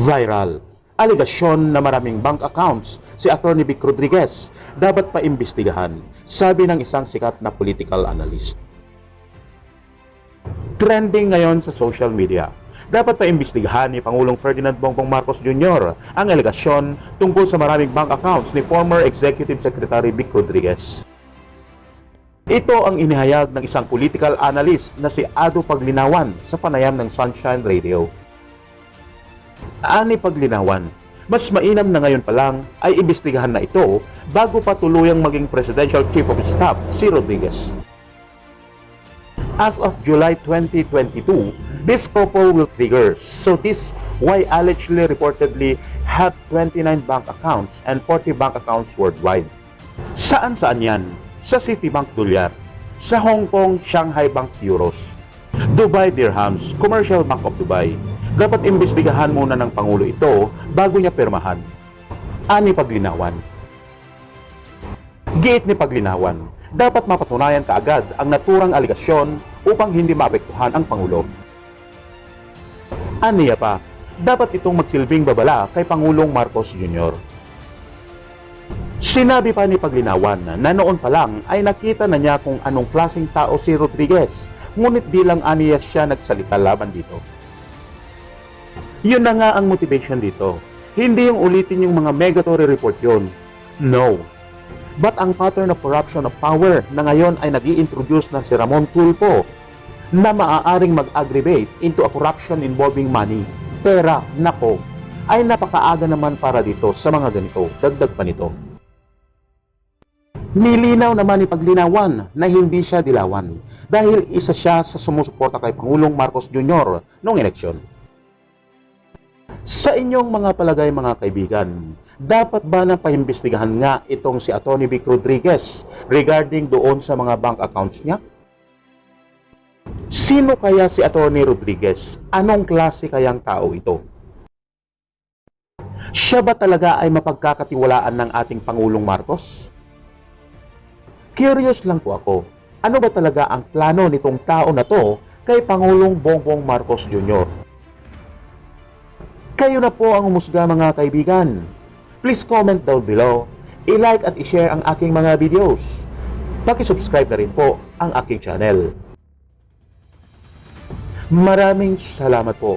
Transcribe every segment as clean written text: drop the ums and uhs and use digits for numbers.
Viral. Alegasyon na maraming bank accounts si Atty. Vic Rodriguez dapat paimbestigahan, sabi ng isang sikat na political analyst. Trending ngayon sa social media. Dapat paimbestigahan ni Pangulong Ferdinand Bongbong Marcos Jr. ang alegasyon tungkol sa maraming bank accounts ni former Executive Secretary Vic Rodriguez. Ito ang inihayag ng isang political analyst na si Ado Paglinawan sa panayam ng Sunshine Radio. Ani Paglinawan, mas mainam na ngayon pa lang ay imbestigahan na ito bago pa tuluyang maging Presidential Chief of Staff si Rodriguez. As of July 2022, this couple will trigger. So this why allegedly reportedly had 29 bank accounts and 40 bank accounts worldwide. Saan-saan yan? Sa Citibank Dolyar, sa Hong Kong Shanghai Bank Euros, Dubai Dirhams, Commercial Bank of Dubai. Dapat imbestigahan muna ng Pangulo ito bago niya pirmahan. Ani Paglinawan. Giit ni Paglinawan, dapat mapatunayan kaagad ang naturang aligasyon upang hindi maapektuhan ang Pangulo. Aniya pa, dapat itong magsilbing babala kay Pangulong Marcos Jr. Sinabi pa ni Paglinawan na noon pa lang ay nakita na niya kung anong klaseng tao si Rodriguez, ngunit di lang aniya siya nagsalita laban dito. Yun na nga ang motivation dito. Hindi yung ulitin yung mga megatory report yun. No. But ang pattern of corruption of power na ngayon ay nag-i-introduce ng si Ramon Tulfo na maaaring mag-aggravate into a corruption involving money, pera, nako, ay napakaaga naman para dito sa mga ganito. Dagdag pa nito. Nilinaw naman ni Paglinawan na hindi siya dilawan dahil isa siya sa sumusuporta kay Pangulong Marcos Jr. noong eleksyon. Sa inyong mga palagay mga kaibigan, dapat ba na paimbestigahan nga itong si Atty. Vic Rodriguez regarding doon sa mga bank accounts niya? Sino kaya si Atty. Rodriguez? Anong klase kayang tao ito? Siya ba talaga ay mapagkakatiwalaan ng ating Pangulong Marcos? Curious lang po ako, ano ba talaga ang plano nitong tao na to kay Pangulong Bongbong Marcos Jr.? Kayo na po ang umusga mga kaibigan. Please comment down below, i-like at i-share ang aking mga videos. Paki-subscribe na rin po ang aking channel. Maraming salamat po.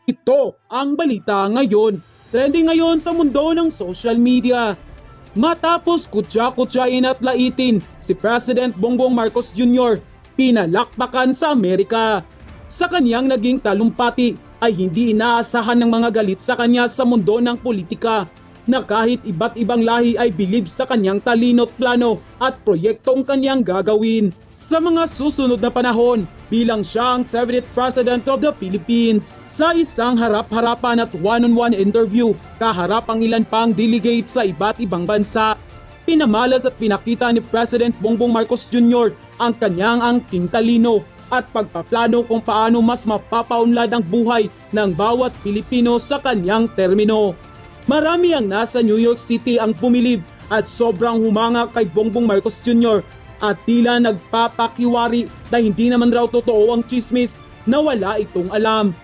Ito ang balita ngayon. Trending ngayon sa mundo ng social media. Matapos kutya-kutyain at laitin si President Bongbong Marcos Jr., pinalakpakan sa Amerika. Sa kanyang naging talumpati ay hindi inaasahan ng mga galit sa kanya sa mundo ng politika na kahit iba't ibang lahi ay bilib sa kanyang talino at plano at proyektong kanyang gagawin sa mga susunod na panahon bilang siya ang 70th President of the Philippines. Sa isang harap-harapan at one-on-one interview, kaharap ang ilan pang delegate sa iba't ibang bansa. Pinamalas at pinakita ni President Bongbong Marcos Jr. ang kanyang angking talino at pagpaplano kung paano mas mapapaunlad ang buhay ng bawat Pilipino sa kanyang termino. Marami ang nasa New York City ang pumilib at sobrang humanga kay Bongbong Marcos Jr. at tila nagpapakiwari na hindi naman raw totoo ang chismis na wala itong alam.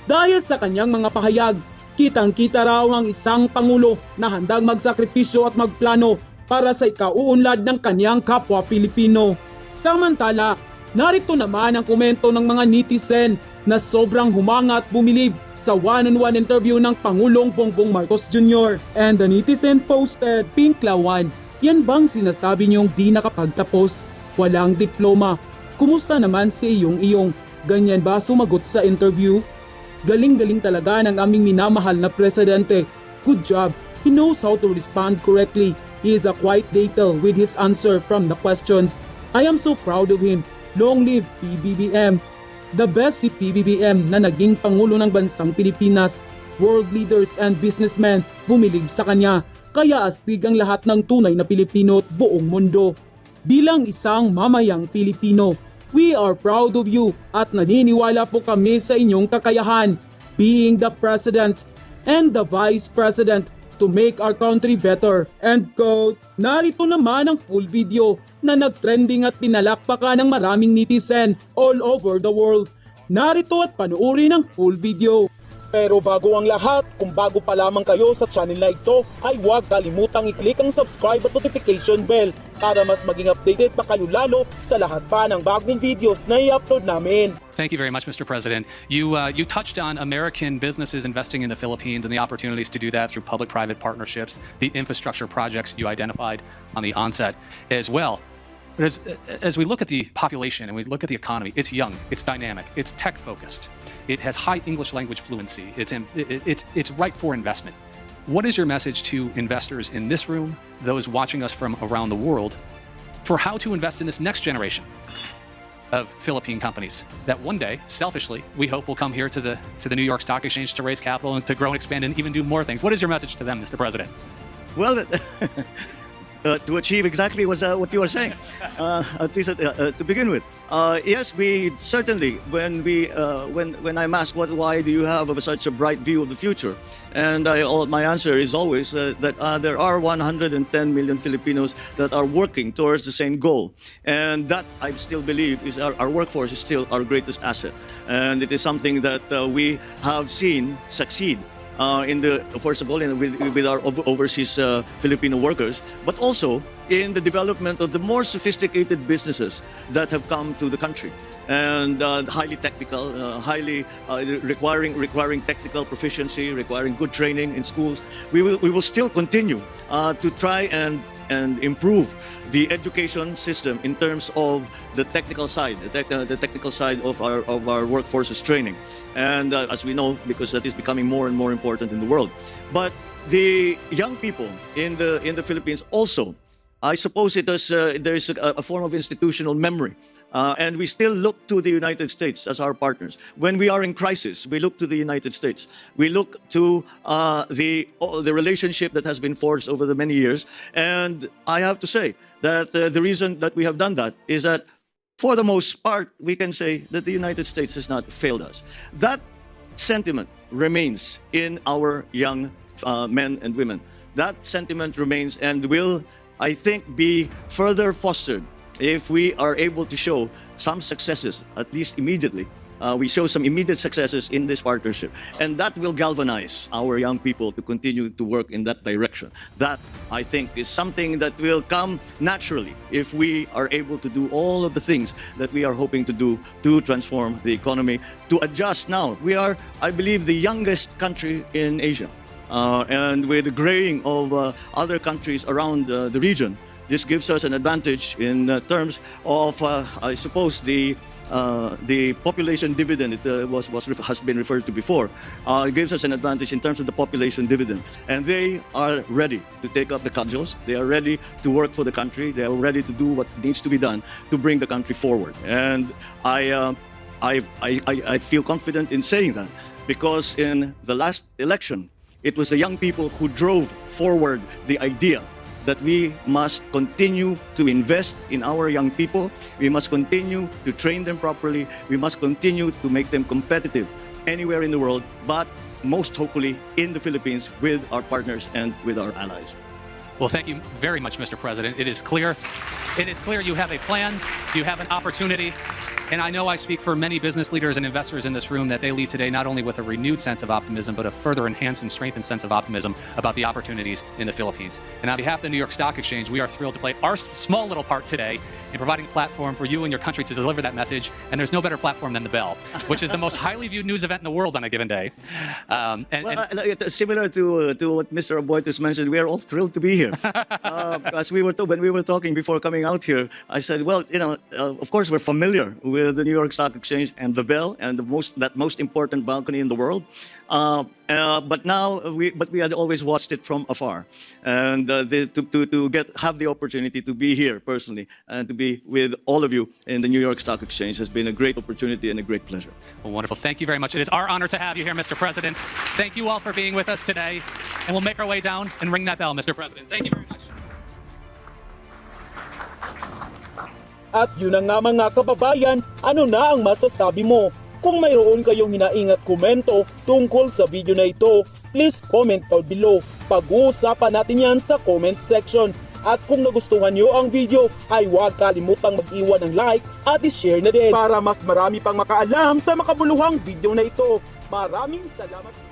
Dahil sa kanyang mga pahayag, kitang-kita raw ang isang pangulo na handang magsakripisyo at magplano para sa ikauunlad ng kanyang kapwa Pilipino. Samantala, narito naman ang komento ng mga netizen na sobrang humanga at bumilib sa one-on-one interview ng Pangulong Bongbong Marcos Jr. And the netizen posted, Pinklawan, yan bang sinasabi niyong di nakapagtapos? Walang diploma. Kumusta naman si iyong? Ganyan ba sumagot sa interview? Galing-galing talaga ng aming minamahal na presidente. Good job. He knows how to respond correctly. He is a quiet detail with his answer from the questions. I am so proud of him. Long live PBBM. The best si PBBM na naging Pangulo ng Bansang Pilipinas. World leaders and businessmen bumilig sa kanya. Kaya astig ang lahat ng tunay na Pilipino at buong mundo. Bilang isang mamayang Pilipino, we are proud of you at naniniwala po kami sa inyong kakayahan being the President and the Vice President to make our country better. End quote. Narito naman ang full video na nagtrending at pinalakpakan ng maraming netizen all over the world. Narito at panuorin ang full video. Pero bago ang lahat, kung bago pa lamang kayo sa channel na ito, ay huwag kalimutang i-click ang subscribe at notification bell para mas maging updated pa kayo lalo sa lahat pa ng bagong videos na i-upload namin. Thank you very much, Mr. President. You touched on American businesses investing in the Philippines and the opportunities to do that through public-private partnerships, the infrastructure projects you identified on the onset as well. But as we look at the population and we look at the economy, it's young, it's dynamic, it's tech-focused, it has high English language fluency, it's ripe for investment. What is your message to investors in this room, those watching us from around the world, for how to invest in this next generation of Philippine companies that one day, selfishly, we hope will come here to the New York Stock Exchange to raise capital and to grow and expand and even do more things? What is your message to them, Mr. President? Well, to achieve exactly what you were saying, at least to begin with. Yes, we certainly, when I'm asked why do you have such a bright view of the future, and my answer is always that there are 110 million Filipinos that are working towards the same goal, and that I still believe is our workforce is still our greatest asset, and it is something that we have seen succeed. First of all, with our overseas Filipino workers, but also in the development of the more sophisticated businesses that have come to the country, and highly technical, highly requiring technical proficiency, requiring good training in schools. We will still continue to try and improve the education system in terms of the technical side, the technical side of our workforce's training, and as we know, because that is becoming more and more important in the world. But the young people in the Philippines also, I suppose there is a form of institutional memory. And we still look to the United States as our partners. When we are in crisis, we look to the United States. We look to the relationship that has been forged over the many years. And I have to say that the reason that we have done that is that, for the most part, we can say that the United States has not failed us. That sentiment remains in our young men and women. That sentiment remains and will, I think, be further fostered if we are able to show some successes, at least immediately. We show some immediate successes in this partnership, and that will galvanize our young people to continue to work in that direction. That, I think, is something that will come naturally if we are able to do all of the things that we are hoping to do to transform the economy, to adjust now. We are, I believe, the youngest country in Asia, and with the graying of other countries around the region, this gives us an advantage in terms of, I suppose, the population dividend. It has been referred to before. It gives us an advantage in terms of the population dividend, and they are ready to take up the cudgels. They are ready to work for the country. They are ready to do what needs to be done to bring the country forward. And I feel confident in saying that, because in the last election, it was the young people who drove forward the idea that we must continue to invest in our young people. We must continue to train them properly. We must continue to make them competitive anywhere in the world, but most hopefully in the Philippines with our partners and with our allies. Well, thank you very much, Mr. President. It is clear you have a plan, you have an opportunity, And I know I speak for many business leaders and investors in this room that they leave today not only with a renewed sense of optimism, but a further enhanced and strengthened sense of optimism about the opportunities in the Philippines. And on behalf of the New York Stock Exchange, we are thrilled to play our small little part today in providing a platform for you and your country to deliver that message. And there's no better platform than the Bell, which is the most highly viewed news event in the world on a given day. Similar to what Mr. Aboitis mentioned, we are all thrilled to be here. As when we were talking before coming out here, I said, well, of course we're familiar with the New York Stock Exchange and the Bell and that most important balcony in the world. But we had always watched it from afar, and to have the opportunity to be here personally and to be with all of you in the New York Stock Exchange has been a great opportunity and a great pleasure. Well, wonderful. Thank you very much. It is our honor to have you here, Mr. President. Thank you all for being with us today, and we'll make our way down and ring that bell, Mr. President. Thank you very much. At yun na nga mga kababayan, ano na ang masasabi mo? Kung mayroon kayong hinaing at komento tungkol sa video na ito, please comment down below. Pag-uusapan natin yan sa comment section. At kung nagustuhan nyo ang video, ay huwag kalimutang mag-iwan ng like at i-share na din para mas marami pang makaalam sa makabuluhang video na ito. Maraming salamat.